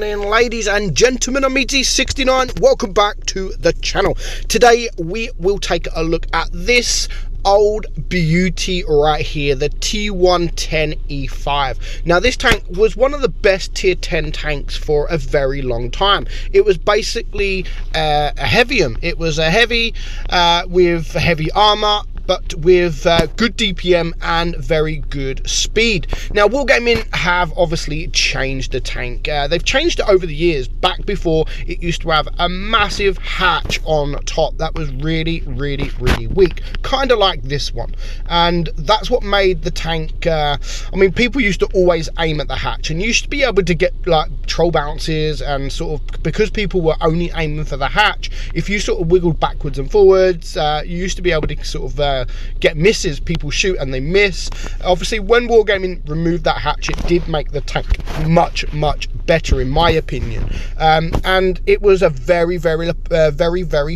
morning, ladies and gentlemen. I'm meadsy69. Welcome back to the channel. Today we will take a look at this old beauty right here, the T110E5. Now this tank was one of the best tier 10 tanks for a very long time. It was basically a heavium. It was a heavy with heavy armor, but with good DPM and very good speed. Now Wargaming have obviously changed the tank. They've changed it over the years. Back before, it used to have a massive hatch on top that was really weak, kind of like this one, and that's what made the tank I mean, people used to always aim at the hatch, and you used to be able to get like troll bounces, and sort of, because people were only aiming for the hatch, if you sort of wiggled backwards and forwards, you used to be able to sort of get misses. People shoot and they miss. Obviously when Wargaming removed that hatch, it did make the tank much better, in my opinion, and it was a very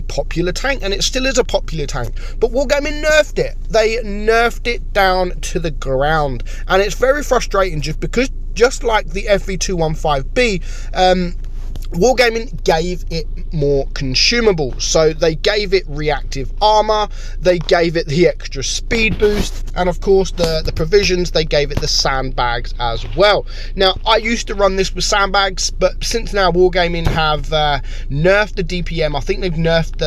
popular tank, and it still is a popular tank. But Wargaming nerfed it. They nerfed it down to the ground, and it's very frustrating, just because, just like the FV215B, Wargaming gave it more consumables. So they gave it reactive armor, they gave it the extra speed boost, and of course the provisions, they gave it the sandbags as well. Now I used to run this with sandbags, but since now Wargaming have nerfed the DPM, I think they've nerfed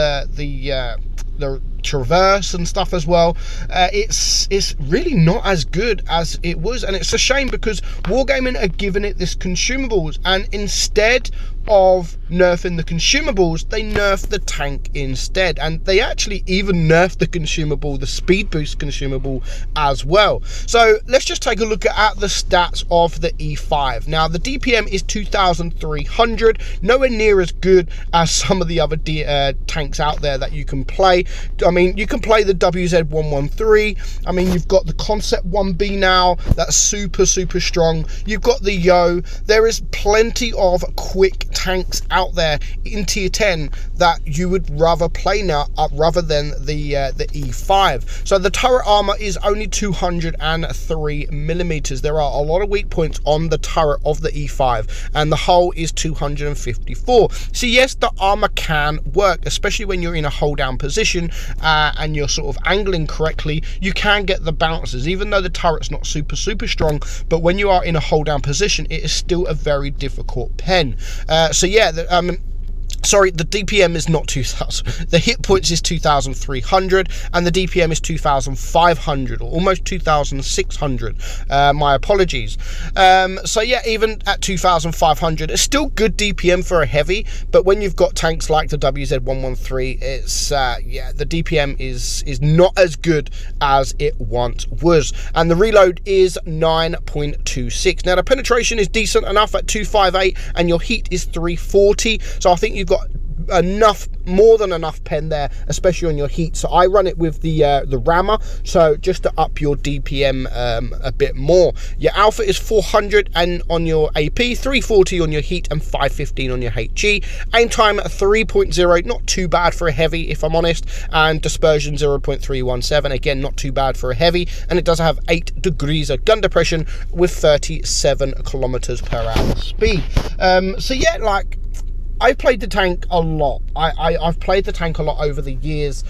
the traverse and stuff as well. It's really not as good as it was, and it's a shame, because Wargaming are giving it this consumables, and instead of nerfing the consumables, they nerfed the tank instead, and they actually even nerfed the consumable, the speed boost consumable as well. So let's just take a look at the stats of the E5. Now the DPM is 2300, nowhere near as good as some of the other tanks out there that you can play. I mean, you can play the WZ113. I mean, you've got the Concept 1B now, that's super strong. You've got the Yo. There is plenty of quick tanks out there in tier 10 that you would rather play now rather than the E5. So the turret armor is only 203 millimeters. There are a lot of weak points on the turret of the E5, and the hull is 254. So yes, the armor can work, especially when you're in a hold down position and you're sort of angling correctly. You can get the bounces, even though the turret's not super strong, but when you are in a hold down position, it is still a very difficult pen. So yeah, sorry, the DPM is not 2000. The hit points is 2300, and the DPM is 2500, or almost 2600. My apologies. So yeah, even at 2500, it's still good DPM for a heavy, but when you've got tanks like the WZ113, it's yeah, the DPM is not as good as it once was, and the reload is 9.26. Now the penetration is decent enough at 258, and your heat is 340, so I think you've got more than enough pen there, especially on your heat. So I run it with the rammer, so just to up your DPM a bit more. Your alpha is 400 and on your AP, 340 on your heat, and 515 on your HG. Aim time at 3.0, not too bad for a heavy, if I'm honest, and dispersion 0.317, again not too bad for a heavy, and it does have 8 degrees of gun depression with 37 kilometers per hour speed. So yeah, like, I've played the tank a lot. I've played the tank a lot over the years,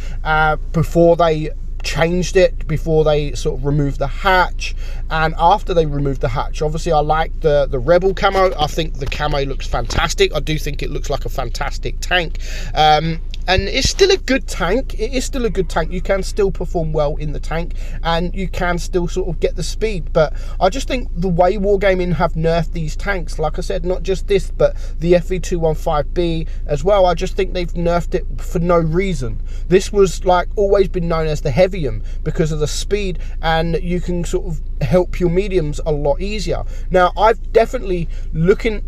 before they changed it, before they sort of removed the hatch, and after they removed the hatch. Obviously I like the Rebel camo. I think the camo looks fantastic. I do think it looks like a fantastic tank. And it's still a good tank. It is still a good tank. You can still perform well in the tank, and you can still sort of get the speed. But I just think the way Wargaming have nerfed these tanks, like I said, not just this, but the FV215B as well, I just think they've nerfed it for no reason. This was like always been known as the heavium because of the speed, and you can sort of help your mediums a lot easier. Now I've definitely looking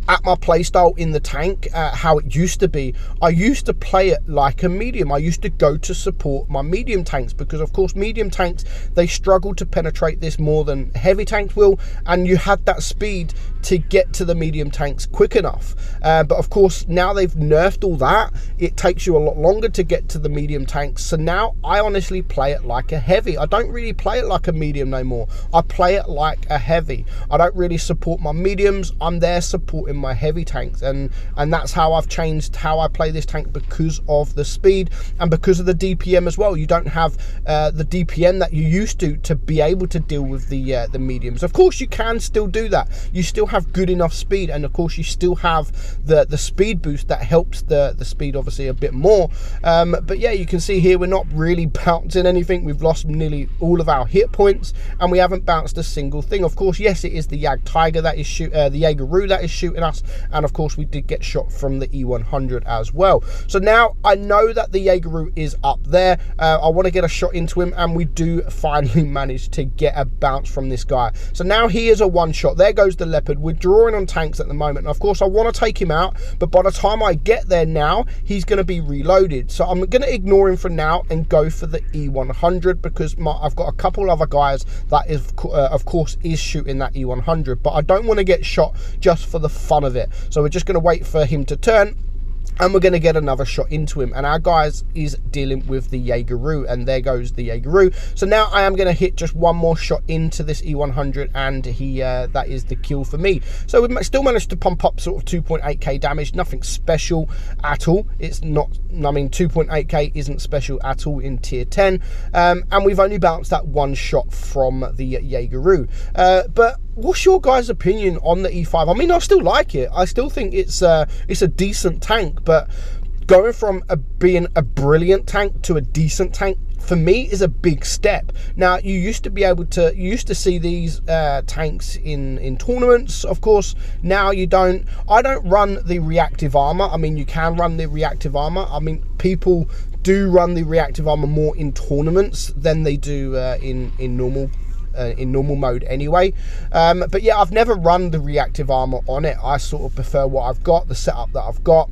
at my playstyle in the tank, how it used to be, I used to play it like a medium. I used to go to support my medium tanks because, of course, medium tanks, they struggle to penetrate this more than heavy tanks will, and you had that speed to get to the medium tanks quick enough. But of course, now they've nerfed all that. It takes you a lot longer to get to the medium tanks. So now I honestly play it like a heavy. I don't really play it like a medium no more. I play it like a heavy. I don't really support my mediums. I'm there supporting my heavy tanks, and that's how I've changed how I play this tank, because of the speed and because of the DPM as well. You don't have the DPM that you used to be able to deal with the mediums. Of course, you can still do that. You still have good enough speed, and of course you still have the speed boost that helps the speed obviously a bit more. But yeah, you can see here we're not really bouncing anything. We've lost nearly all of our hit points, and we haven't bounced a single thing. Of course, yes, it is the Tiger that is the Jaegeru that is shooting us, and of course we did get shot from the E100 as well. So now I know that the Jaegeru is up there. I want to get a shot into him, and we do finally manage to get a bounce from this guy. So now he is a one shot. There goes the Leopard. We're drawing on tanks at the moment, and of course I want to take him out, but by the time I get there now, he's going to be reloaded. So I'm going to ignore him for now and go for the E100, because I've got a couple other guys that is of course is shooting that E100, but I don't want to get shot just for the fun of it. So we're just going to wait for him to turn, and we're going to get another shot into him, and our guys is dealing with the Jaegeru, and there goes the Jaegeru. So now I am going to hit just one more shot into this E100, and that is the kill for me. So we've still managed to pump up sort of 2.8k damage, nothing special at all. It's not, I mean, 2.8k isn't special at all in tier 10, and we've only bounced that one shot from the Jaegeru. But what's your guys' opinion on the E5? I mean, I still like it. I still think it's a decent tank, but going from being a brilliant tank to a decent tank, for me, is a big step. Now, you used to see these tanks in tournaments, of course. Now you don't. I don't run the reactive armor. I mean, you can run the reactive armor. I mean, people do run the reactive armor more in tournaments than they do in normal mode anyway. But yeah, I've never run the reactive armor on it. I sort of prefer what I've got, the setup that I've got,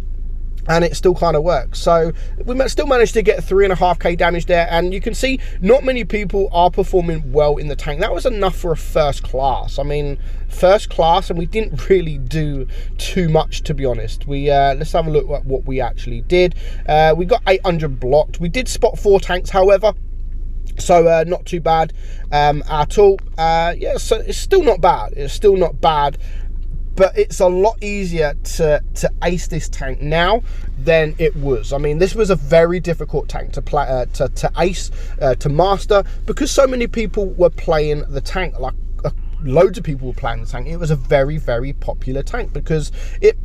and it still kind of works. So we still managed to get 3.5k damage there, and you can see not many people are performing well in the tank. That was enough for a first class. I mean, first class, and we didn't really do too much, to be honest. We let's have a look at what we actually did. We got 800 blocked. We did spot 4 tanks, however, so not too bad at all. Yeah, so it's still not bad. It's still not bad, but it's a lot easier to ace this tank now than it was. I mean, this was a very difficult tank to play, to ace, to master, because so many people were playing the tank. Like loads of people were playing the tank. It was a very, very popular tank because it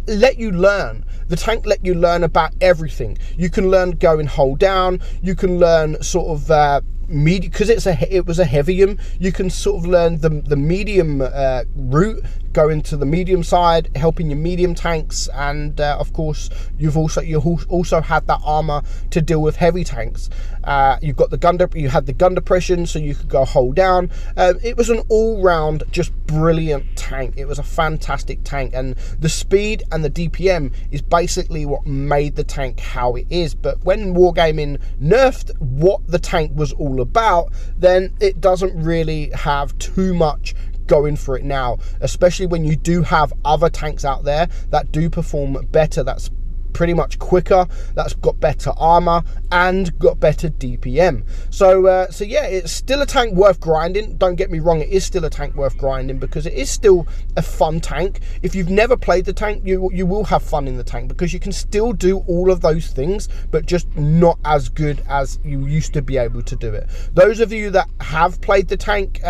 let you learn. The tank let you learn about everything. You can learn go and hold down. You can learn sort of medium, because it was a heavium. You can sort of learn the medium route, go into the medium side, helping your medium tanks, and of course you also had that armor to deal with heavy tanks. You had the gun depression, so you could go hold down. It was an all-round just brilliant tank. It was a fantastic tank, and the speed and the DPM is basically what made the tank how it is. But when Wargaming nerfed what the tank was all about, then it doesn't really have too much going for it now, especially when you do have other tanks out there that do perform better, that's pretty much quicker, that's got better armor and got better DPM. So so yeah, it's still a tank worth grinding. Don't get me wrong, it is still a tank worth grinding because it is still a fun tank. If you've never played the tank, you will have fun in the tank because you can still do all of those things, but just not as good as you used to be able to do it. Those of you that have played the tank,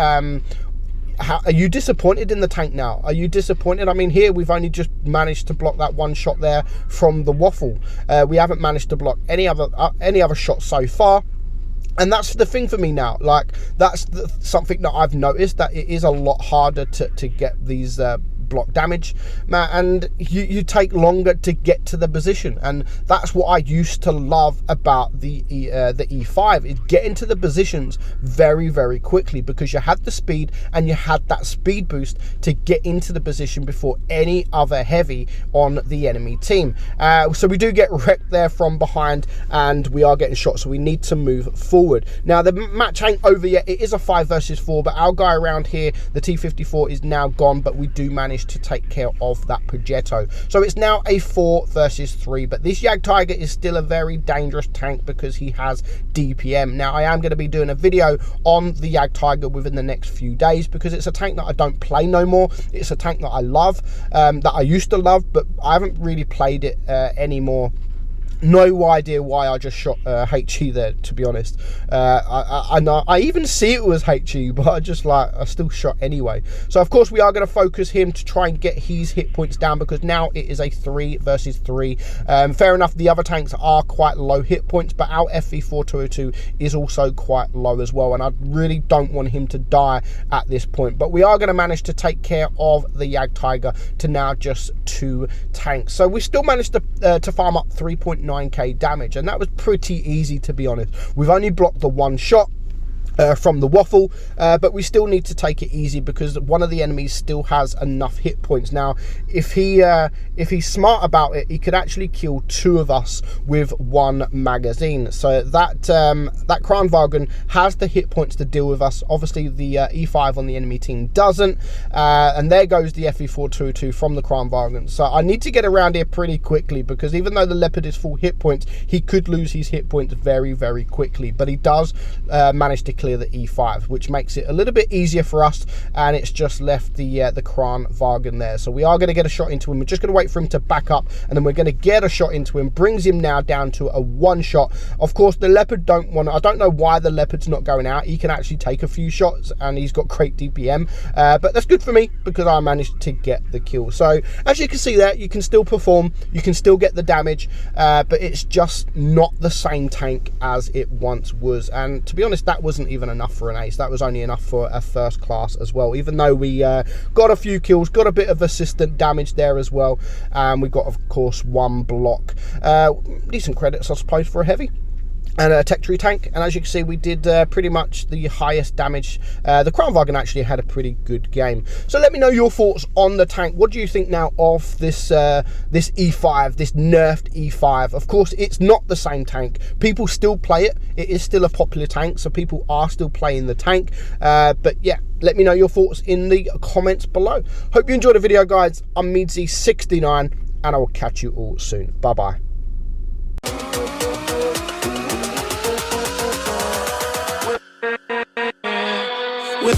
are you disappointed in the tank now? Are you disappointed? I mean, here we've only just managed to block that one shot there from the waffle. We haven't managed to block any other shots so far. And that's the thing for me now. Like, that's something that I've noticed, that it is a lot harder to get these block damage, and you take longer to get to the position. And that's what I used to love about the E5, is getting to the positions very, very quickly, because you had the speed and you had that speed boost to get into the position before any other heavy on the enemy team. So we do get wrecked there from behind, and we are getting shot, so we need to move forward. Now, the match ain't over yet. It is a 5 versus 4, but our guy around here, the T-54, is now gone, but we do manage to take care of that Progetto. So it's now a 4 versus 3, but this Jagdtiger is still a very dangerous tank because he has DPM. Now, I am going to be doing a video on the Jagdtiger within the next few days, because it's a tank that I don't play no more. It's a tank that I love, that I used to love, but I haven't really played it anymore. No idea why I just shot HE there, to be honest. I even see it was HE, but I still shot anyway. So of course we are going to focus him to try and get his hit points down, because now it is a 3 versus 3. Fair enough, the other tanks are quite low hit points, but our FV4202 is also quite low as well, and I really don't want him to die at this point. But we are going to manage to take care of the Jagdtiger to now just 2 tanks. So we still managed to farm up 3.9k damage, and that was pretty easy, to be honest. We've only blocked the 1 shot from the waffle, but we still need to take it easy, because one of the enemies still has enough hit points. Now, if he's smart about it, he could actually kill 2 of us with 1 magazine. So that that Kranwagen has the hit points to deal with us. Obviously the E5 on the enemy team doesn't, and there goes the FE422 from the Kranwagen. So I need to get around here pretty quickly, because even though the Leopard is full hit points, he could lose his hit points very, very quickly. But he does manage to clear the E5, which makes it a little bit easier for us, and it's just left the Kranwagen there. So we are going to get a shot into him. We're just going to wait for him to back up, and then we're going to get a shot into him. Brings him now down to a 1 shot. Of course, the Leopard I don't know why the Leopard's not going out. He can actually take a few shots, and he's got great DPM, but that's good for me, because I managed to get the kill. So as you can see there, you can still perform, you can still get the damage, but it's just not the same tank as it once was. And to be honest, that wasn't even enough for an ace. That was only enough for a first class as well, even though we got a few kills, got a bit of assistant damage there as well, and we got, of course, 1 block. Decent credits, I suppose, for a heavy and a tech tree tank. And as you can see, we did pretty much the highest damage. The Kranwagen actually had a pretty good game. So let me know your thoughts on the tank. What do you think now of this this E5, this nerfed E5? Of course, it's not the same tank. People still play it. It is still a popular tank, so people are still playing the tank. But yeah, let me know your thoughts in the comments below. Hope you enjoyed the video, guys. I'm meadsy69, and I will catch you all soon. Bye-bye. With